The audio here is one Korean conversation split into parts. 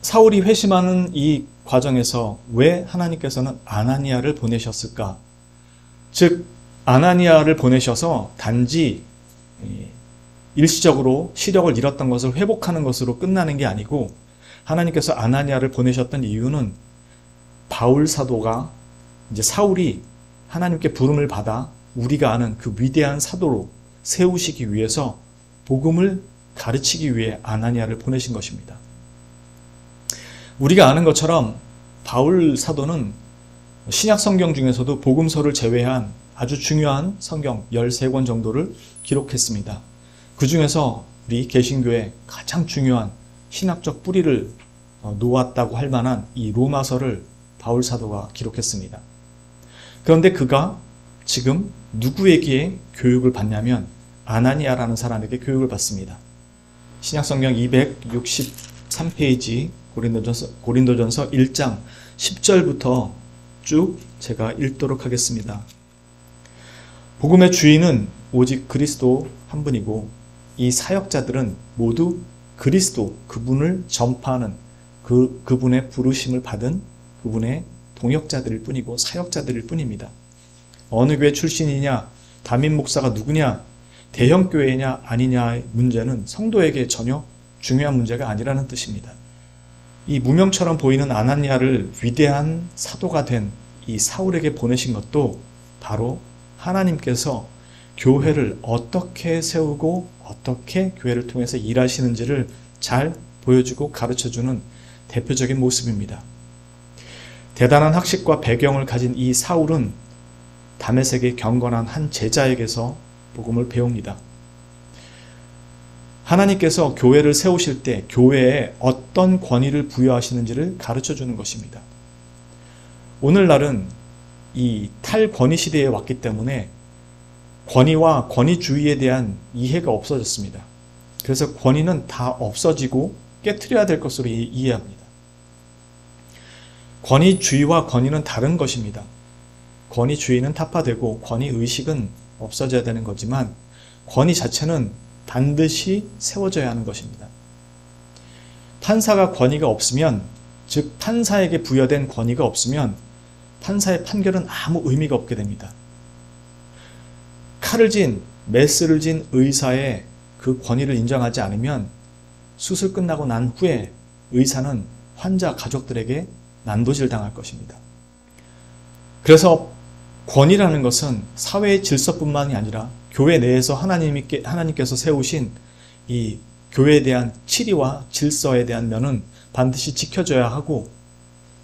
사울이 회심하는 이 과정에서 왜 하나님께서는 아나니아를 보내셨을까? 즉 아나니아를 보내셔서 단지 일시적으로 시력을 잃었던 것을 회복하는 것으로 끝나는 게 아니고, 하나님께서 아나니아를 보내셨던 이유는 바울 사도가, 이제 사울이 하나님께 부름을 받아 우리가 아는 그 위대한 사도로 세우시기 위해서 복음을 가르치기 위해 아나니아를 보내신 것입니다. 우리가 아는 것처럼 바울 사도는 신약 성경 중에서도 복음서를 제외한 아주 중요한 성경 13권 정도를 기록했습니다. 그 중에서 우리 개신교의 가장 중요한 신학적 뿌리를 놓았다고 할 만한 이 로마서를 바울 사도가 기록했습니다. 그런데 그가 지금 누구에게 교육을 받냐면 아나니아라는 사람에게 교육을 받습니다. 신약성경 263페이지 고린도전서 1장 10절부터 쭉 제가 읽도록 하겠습니다. 복음의 주인은 오직 그리스도 한 분이고 이 사역자들은 모두 그리스도 그분을 전파하는 그분의 부르심을 받은 그분의 동역자들일 뿐이고 사역자들일 뿐입니다. 어느 교회 출신이냐, 담임 목사가 누구냐, 대형교회냐 아니냐의 문제는 성도에게 전혀 중요한 문제가 아니라는 뜻입니다. 이 무명처럼 보이는 아나니아를 위대한 사도가 된 이 사울에게 보내신 것도 바로 하나님께서 교회를 어떻게 세우고 어떻게 교회를 통해서 일하시는지를 잘 보여주고 가르쳐주는 대표적인 모습입니다. 대단한 학식과 배경을 가진 이 사울은 다메섹의 경건한 한 제자에게서 복음을 배웁니다. 하나님께서 교회를 세우실 때 교회에 어떤 권위를 부여하시는지를 가르쳐주는 것입니다. 오늘날은 이 탈권위 시대에 왔기 때문에 권위와 권위주의에 대한 이해가 없어졌습니다. 그래서 권위는 다 없어지고 깨트려야 될 것으로 이해합니다. 권위주의와 권위는 다른 것입니다. 권위주의는 타파되고 권위의식은 없어져야 되는 거지만 권위 자체는 반드시 세워져야 하는 것입니다. 판사가 권위가 없으면, 즉 판사에게 부여된 권위가 없으면 판사의 판결은 아무 의미가 없게 됩니다. 칼을 진, 메스를 진 의사의 그 권위를 인정하지 않으면 수술 끝나고 난 후에 의사는 환자 가족들에게 난도질 당할 것입니다. 그래서 권위라는 것은 사회의 질서뿐만이 아니라 교회 내에서 하나님께서 세우신 이 교회에 대한 치리와 질서에 대한 면은 반드시 지켜져야 하고,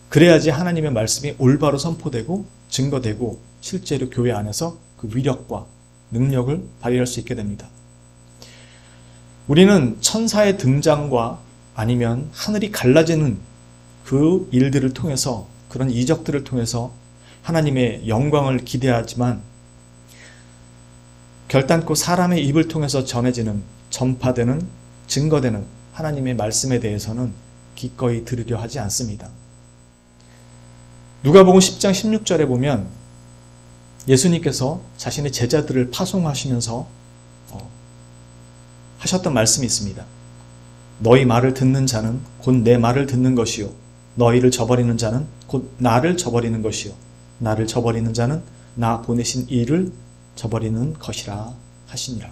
그래야지 하나님의 말씀이 올바로 선포되고 증거되고 실제로 교회 안에서 그 위력과 능력을 발휘할 수 있게 됩니다. 우리는 천사의 등장과 아니면 하늘이 갈라지는 그 일들을 통해서, 그런 이적들을 통해서 하나님의 영광을 기대하지만 결단코 사람의 입을 통해서 전해지는, 전파되는, 증거되는 하나님의 말씀에 대해서는 기꺼이 들으려 하지 않습니다. 누가복음 10장 16절에 보면 예수님께서 자신의 제자들을 파송하시면서 하셨던 말씀이 있습니다. 너희 말을 듣는 자는 곧 내 말을 듣는 것이요, 너희를 저버리는 자는 곧 나를 저버리는 것이요, 나를 저버리는 자는 나 보내신 이를 저버리는 것이라 하시니라.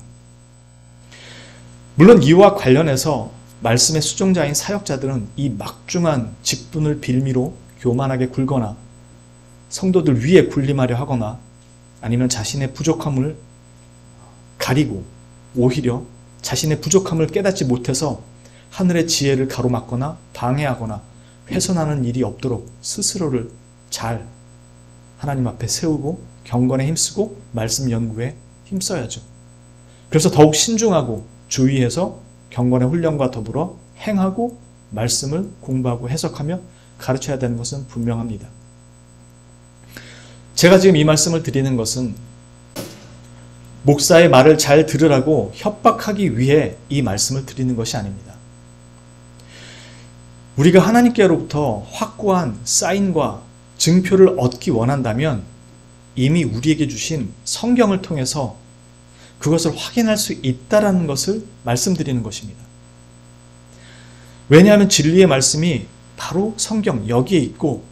물론 이와 관련해서 말씀의 수종자인 사역자들은 이 막중한 직분을 빌미로 교만하게 굴거나 성도들 위에 군림하려 하거나 아니면 자신의 부족함을 가리고 오히려 자신의 부족함을 깨닫지 못해서 하늘의 지혜를 가로막거나 방해하거나 훼손하는 일이 없도록 스스로를 잘 하나님 앞에 세우고 경건에 힘쓰고 말씀 연구에 힘써야죠. 그래서 더욱 신중하고 주의해서 경건의 훈련과 더불어 행하고 말씀을 공부하고 해석하며 가르쳐야 되는 것은 분명합니다. 제가 지금 이 말씀을 드리는 것은 목사의 말을 잘 들으라고 협박하기 위해 이 말씀을 드리는 것이 아닙니다. 우리가 하나님께로부터 확고한 사인과 증표를 얻기 원한다면 이미 우리에게 주신 성경을 통해서 그것을 확인할 수 있다는 것을 말씀드리는 것입니다. 왜냐하면 진리의 말씀이 바로 성경 여기에 있고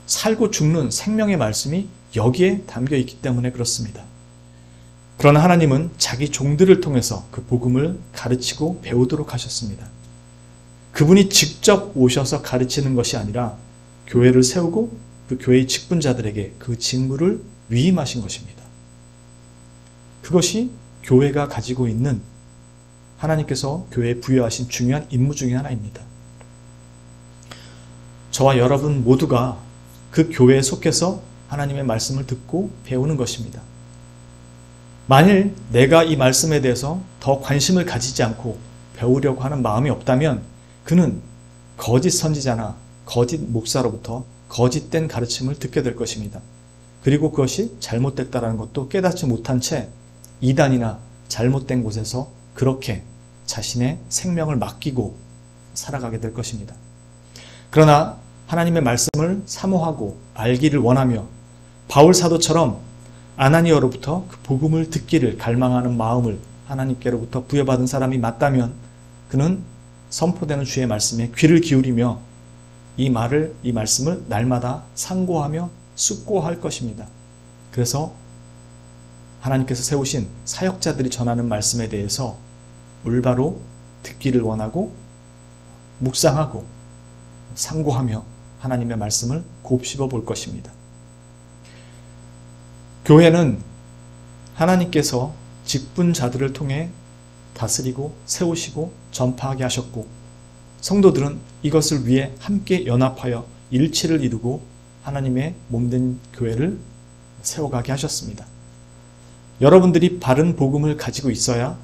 살고 죽는 생명의 말씀이 여기에 담겨 있기 때문에 그렇습니다. 그러나 하나님은 자기 종들을 통해서 그 복음을 가르치고 배우도록 하셨습니다. 그분이 직접 오셔서 가르치는 것이 아니라 교회를 세우고 그 교회의 직분자들에게 그 직무를 위임하신 것입니다. 그것이 교회가 가지고 있는 하나님께서 교회에 부여하신 중요한 임무 중에 하나입니다. 저와 여러분 모두가 그 교회에 속해서 하나님의 말씀을 듣고 배우는 것입니다. 만일 내가 이 말씀에 대해서 더 관심을 가지지 않고 배우려고 하는 마음이 없다면 그는 거짓 선지자나 거짓 목사로부터 거짓된 가르침을 듣게 될 것입니다. 그리고 그것이 잘못됐다는 것도 깨닫지 못한 채 이단이나 잘못된 곳에서 그렇게 자신의 생명을 맡기고 살아가게 될 것입니다. 그러나 하나님의 말씀을 사모하고 알기를 원하며 바울 사도처럼 아나니아로부터 그 복음을 듣기를 갈망하는 마음을 하나님께로부터 부여받은 사람이 맞다면 그는 선포되는 주의 말씀에 귀를 기울이며 이 말씀을 날마다 상고하며 숙고할 것입니다. 그래서 하나님께서 세우신 사역자들이 전하는 말씀에 대해서 올바로 듣기를 원하고 묵상하고 상고하며 하나님의 말씀을 곱씹어 볼 것입니다. 교회는 하나님께서 직분자들을 통해 다스리고 세우시고 전파하게 하셨고 성도들은 이것을 위해 함께 연합하여 일치를 이루고 하나님의 몸된 교회를 세워가게 하셨습니다. 여러분들이 바른 복음을 가지고 있어야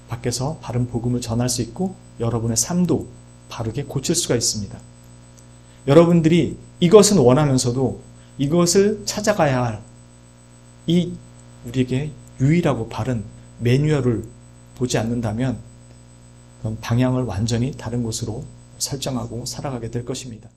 밖에서 바른 복음을 전할 수 있고 여러분의 삶도 바르게 고칠 수가 있습니다. 여러분들이 이것은 원하면서도 이것을 찾아가야 할 이 우리에게 유일하고 바른 매뉴얼을 보지 않는다면 그건 방향을 완전히 다른 곳으로 설정하고 살아가게 될 것입니다.